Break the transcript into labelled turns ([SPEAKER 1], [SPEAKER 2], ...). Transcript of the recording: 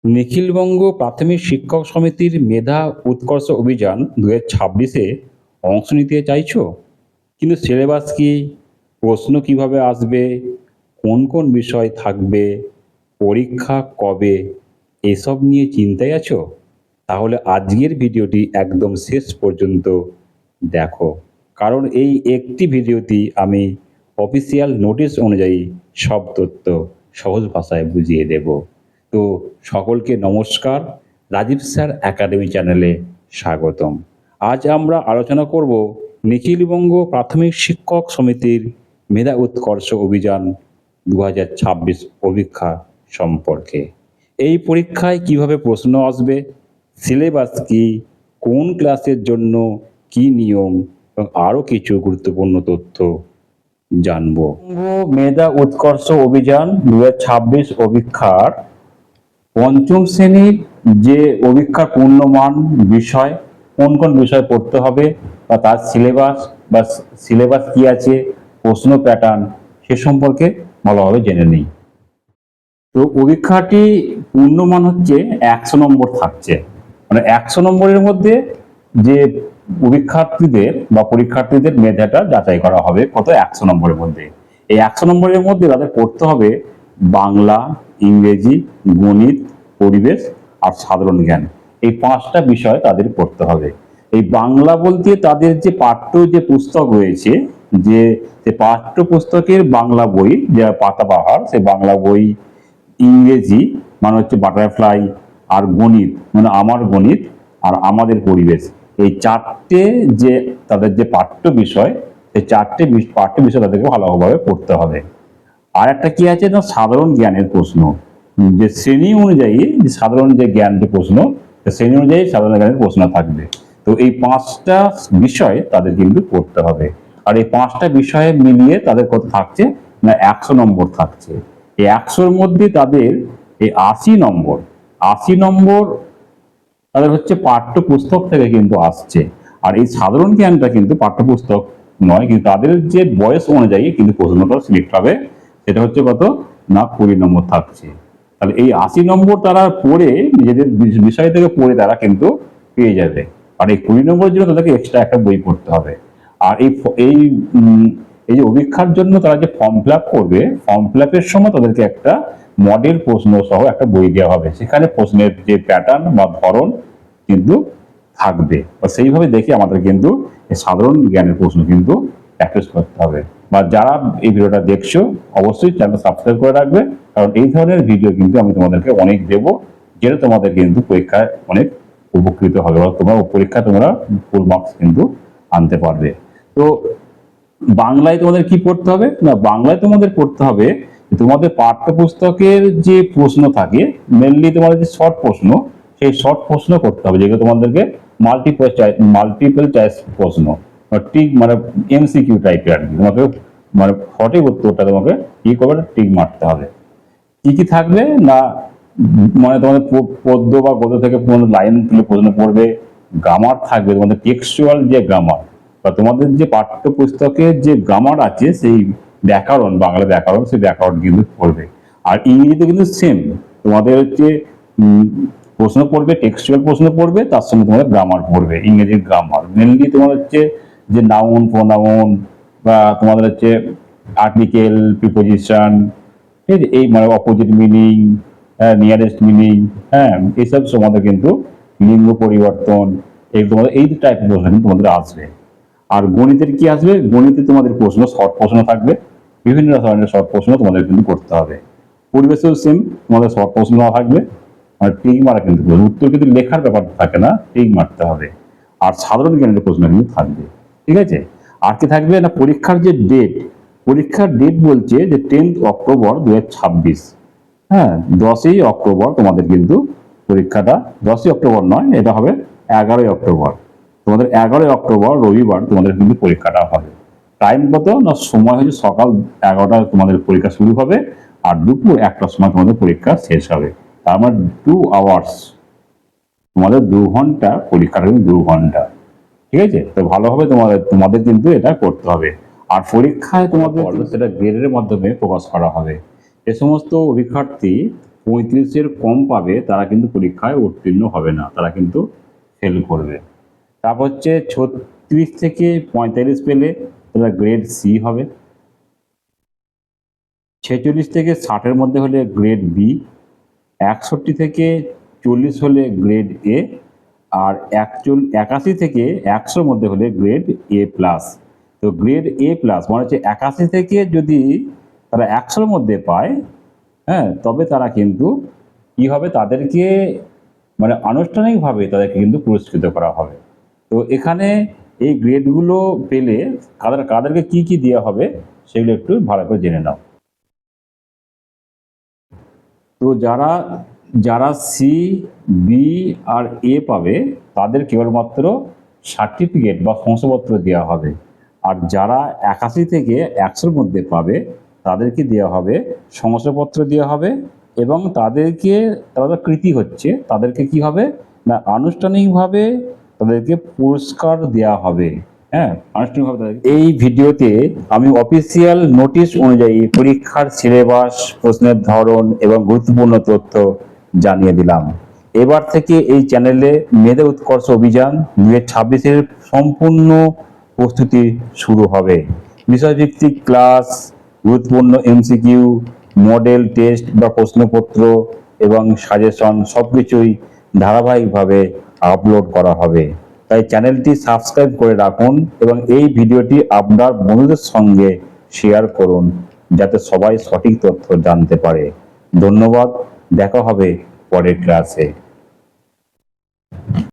[SPEAKER 1] নিখিলবঙ্গ প্রাথমিক শিক্ষক সমিতির মেধা উৎকর্ষ অভিযান 2026-এ অংশ নিতে চাইছো, কিন্তু সিলেবাস কি, প্রশ্ন কিভাবে আসবে, কোন কোন বিষয় থাকবে, পরীক্ষা কবে, এসব নিয়ে চিন্তায় আছো? তাহলে আজকের ভিডিওটি একদম শেষ পর্যন্ত দেখো, কারণ এই একটি ভিডিওতেই আমি অফিসিয়াল নোটিশ অনুযায়ী সব তথ্য সহজ ভাষায় বুঝিয়ে দেব। তো সকলকে নমস্কার, রাজীব স্যার একাডেমি চ্যানেলে স্বাগতম। আজ আমরা আলোচনা করব নিখিলবঙ্গ প্রাথমিক শিক্ষক সমিতির মেধা উৎকর্ষ অভিযান 2026 পরীক্ষা সম্পর্কে। এই পরীক্ষায় কিভাবে প্রশ্ন আসবে, সিলেবাস কি, কোন ক্লাসের জন্য কি নিয়ম এবং আরও কিছু গুরুত্বপূর্ণ তথ্য জানবো। মেধা উৎকর্ষ অভিযান 2026 পরীক্ষার পঞ্চম শ্রেণীর যে পরীক্ষার পূর্ণমান বিষয়, কোন কোন বিষয় পড়তে হবে বা তার সিলেবাস কি আছে, প্রশ্ন প্যাটার্ন, সে সম্পর্কে ভালোভাবে জেনে নিই। তো পরীক্ষাটি পূর্ণমান হচ্ছে 100 নম্বর থাকছে, মানে 100 নম্বরের মধ্যে যে পরীক্ষার্থীদের মেধাটা যাচাই করা হবে কত 100 নম্বরের মধ্যে। এই 100 নম্বরের মধ্যে তাদের পড়তে হবে বাংলা, ইংরেজি, গণিত, পরিবেশ আর সাধারণ জ্ঞান। এই 5টা বিষয় তাদের পড়তে হবে। এই বাংলা বলতে তাদের যে পাঠ্য যে পুস্তক রয়েছে, যে পাঠ্য পুস্তকের বাংলা বই, যে পাতাবাহার, সে বাংলা বই, ইংরেজি মানে হচ্ছে বাটারফ্লাই, আর গণিত মানে আমার গণিত আর আমাদের পরিবেশ, এই 4টে যে তাদের যে পাঠ্য বিষয়, সেই 4টে পাঠ্য বিষয় তাদেরকে ভালোভাবে পড়তে হবে। আর একটা কি আছে না, সাধারণ জ্ঞানের প্রশ্ন, যে শ্রেণী অনুযায়ী যে সাধারণ যে জ্ঞান যে প্রশ্ন, শ্রেণী অনুযায়ী সাধারণ জ্ঞানের প্রশ্ন থাকবে। তো এই 5টা বিষয় তাদের কিন্তু পড়তে হবে। আর এই 5টা বিষয়ে মিলিয়ে তাদের কত থাকছে না, 100 নম্বর থাকছে। এই 100-র মধ্যে তাদের এই 80 নম্বর তাদের হচ্ছে পাঠ্য পুস্তক থেকে কিন্তু আসছে। আর এই সাধারণ জ্ঞানটা কিন্তু পাঠ্যপুস্তক নয়, কিন্তু তাদের যে বয়স অনুযায়ী কিন্তু প্রশ্নটা সিলেক্ট হবে। সেটা হচ্ছে কত না, 20 নম্বর থাকছে। তাহলে এই 80 নম্বর তারা পড়ে, নিজেদের বিষয় থেকে পড়ে তারা কিন্তু পেয়ে যাবে। আর এই 20 নম্বরের জন্য তাদেরকে এক্সট্রা একটা বই পড়তে হবে। আর এই এই যে পরীক্ষার জন্য তারা যে ফর্ম ফিল আপ করবে, ফর্ম ফিল আপের সময় তাদেরকে একটা মডেল প্রশ্ন সহ একটা বই দেওয়া হবে। সেখানে প্রশ্নের যে প্যাটার্ন বা ধরন কিন্তু থাকবে, বা সেইভাবে দেখে আমাদের কিন্তু সাধারণ জ্ঞানের প্রশ্ন কিন্তু প্র্যাকটিস করতে হবে। বা যারা এই ভিডিওটা দেখছো, অবশ্যই চ্যানেল সাবস্ক্রাইব করে রাখবে, কারণ এই ধরনের ভিডিও কিন্তু আমি তোমাদেরকে অনেক দেবো, যেটা তোমাদের কিন্তু পরীক্ষায় অনেক উপকৃত হবে, বা পরীক্ষায় তোমরা ফুল মার্কস কিন্তু আনতে পারবে। তো বাংলায় তোমাদের কি পড়তে হবে না, বাংলায় তোমাদের পড়তে হবে তোমাদের পাঠ্যপুস্তকের যে প্রশ্ন থাকে, মেনলি তোমাদের যে শর্ট প্রশ্ন, সেই শর্ট প্রশ্ন করতে হবে, যেগুলো তোমাদেরকে মাল্টিপল চয়েস প্রশ্ন, টিক মানে এমসিকিউ টাইপের আর কি। তোমাকে মানে সঠিক উত্তরটা তোমাকে কি করবে, টিক মারতে হবে। কি কি থাকবে না, মানে তোমাদের পদ্য বা গদ্য থেকে লাইন তুলে প্রশ্ন পড়বে, গ্রামার থাকবে, তোমাদের টেক্সচুয়াল যে গ্রামার বা তোমাদের যে পাঠ্যপুস্তকের যে গ্রামার আছে, সেই ব্যাকরণ, বাংলা ব্যাকরণ, সেই ব্যাকরণ কিন্তু পড়বে। আর ইংরেজিতে কিন্তু সেম, তোমাদের হচ্ছে প্রশ্ন পড়বে, টেক্সচুয়াল প্রশ্ন পড়বে, তার সঙ্গে তোমাদের গ্রামার পড়বে, ইংরেজির গ্রামার। মেনলি তোমার হচ্ছে যে নাউন, প্রোনাউন, বা তোমাদের হচ্ছে আর্টিকেল, প্রিপোজিশন, ঠিক আছে, এই মানে অপোজিট মিনিং, নিয়ারেস্ট মিনিং, হ্যাঁ, এইসব তোমাদের কিন্তু লিঙ্গ পরিবর্তন, এই তোমাদের এই টাইপের প্রশ্ন কিন্তু তোমাদের আসবে। আর গণিতের কি আসবে, গণিতে তোমাদের প্রশ্ন শর্ট প্রশ্ন থাকবে, বিভিন্ন ধরনের শর্ট প্রশ্ন তোমাদের কিন্তু করতে হবে। পরিবেশেও সেম, তোমাদের শর্ট প্রশ্ন থাকবে, মানে টিক মারা কিন্তু উত্তর কিন্তু লেখার ব্যাপার থাকে না, টিক মারতে হবে। আর সাধারণ জ্ঞানের প্রশ্ন কিন্তু থাকবে, ঠিক আছে। আর কি থাকবে না, পরীক্ষার ডেট বলছে যে 10 অক্টোবর 2026। হ্যাঁ, 10ই অক্টোবর তোমাদের কিন্তু পরীক্ষাটা, 10ই অক্টোবর নয়, এটা হবে 11ই অক্টোবর। তোমাদের 11ই অক্টোবর রবিবার তোমাদের কিন্তু পরীক্ষাটা হবে। টাইম কত না, সময় হচ্ছে সকাল 11টায় তোমাদের পরীক্ষা শুরু হবে, আর দুপুর 1টার সময় তোমাদের পরীক্ষা শেষ হবে। তার মানে 2 আওয়ার্স, তোমাদের 2 ঘন্টা পরীক্ষাটা, কিন্তু 2 ঘন্টা, ঠিক আছে। তো ভালোভাবে তোমাদের কিন্তু এটা করতে হবে। আর পরীক্ষায় তোমাদের সেটা গ্রেডের মাধ্যমে প্রকাশ করা হবে। যে সমস্ত পরীক্ষার্থী 35-এর কম পাবে তারা কিন্তু পরীক্ষায় উত্তীর্ণ হবে না, তারা কিন্তু ফেল করবে। তারপর হচ্ছে 36 থেকে 45 পেলে তারা গ্রেড সি হবে। 46 থেকে 60-এর মধ্যে হলে গ্রেড বি। 61 থেকে 40 হলে গ্রেড এ। আর 81 থেকে 100-র মধ্যে হলে গ্রেড এ প্লাস। তো গ্রেড এ প্লাস মানে হচ্ছে 81 থেকে যদি তারা 100-র মধ্যে পায়, হ্যাঁ, তবে তারা কিন্তু কি হবে, তাদেরকে মানে আনুষ্ঠানিকভাবে তাদেরকে কিন্তু পুরস্কৃত করা হবে। তো এখানে এই গ্রেডগুলো পেলে কাদেরকে কি কি দেওয়া হবে সেগুলো একটু ভালো করে জেনে নাও। তো যারা যারা সি, বি আর এ পাবে তাদের কেবলমাত্র সার্টিফিকেট বা শংসাপত্র দেওয়া হবে। আর যারা 81 থেকে 100-র মধ্যে পাবে তাদেরকে দেওয়া হবে শংসাপত্র দেওয়া হবে, এবং তাদেরকে, তারা কৃতী হচ্ছে, তাদেরকে কি হবে না আনুষ্ঠানিকভাবে তাদেরকে পুরস্কার দেওয়া হবে। হ্যাঁ, আনুষ্ঠানিকভাবে। এই ভিডিওতে আমি অফিসিয়াল নোটিশ অনুযায়ী পরীক্ষার সিলেবাস, প্রশ্নের ধরন এবং গুরুত্বপূর্ণ তথ্য জানিয়ে দিলাম। এবার থেকে এই চ্যানেলে মেধা উৎকর্ষ অভিযান 2026-এর সম্পূর্ণ প্রস্তুতি শুরু হবে। বিষয়ভিত্তিক ক্লাস, গুরুত্বপূর্ণ এমসিকিউ, মডেল টেস্ট বা প্রশ্নপত্র এবং সাজেশন সবকিছুই ধারাবাহিকভাবে আপলোড করা হবে। তাই চ্যানেলটি সাবস্ক্রাইব করে রাখুন এবং এই ভিডিওটি আপনার বন্ধুদের সঙ্গে শেয়ার করুন যাতে সবাই সঠিক তথ্য জানতে পারে। ধন্যবাদ, দেখা হবে পরের ক্লাসে।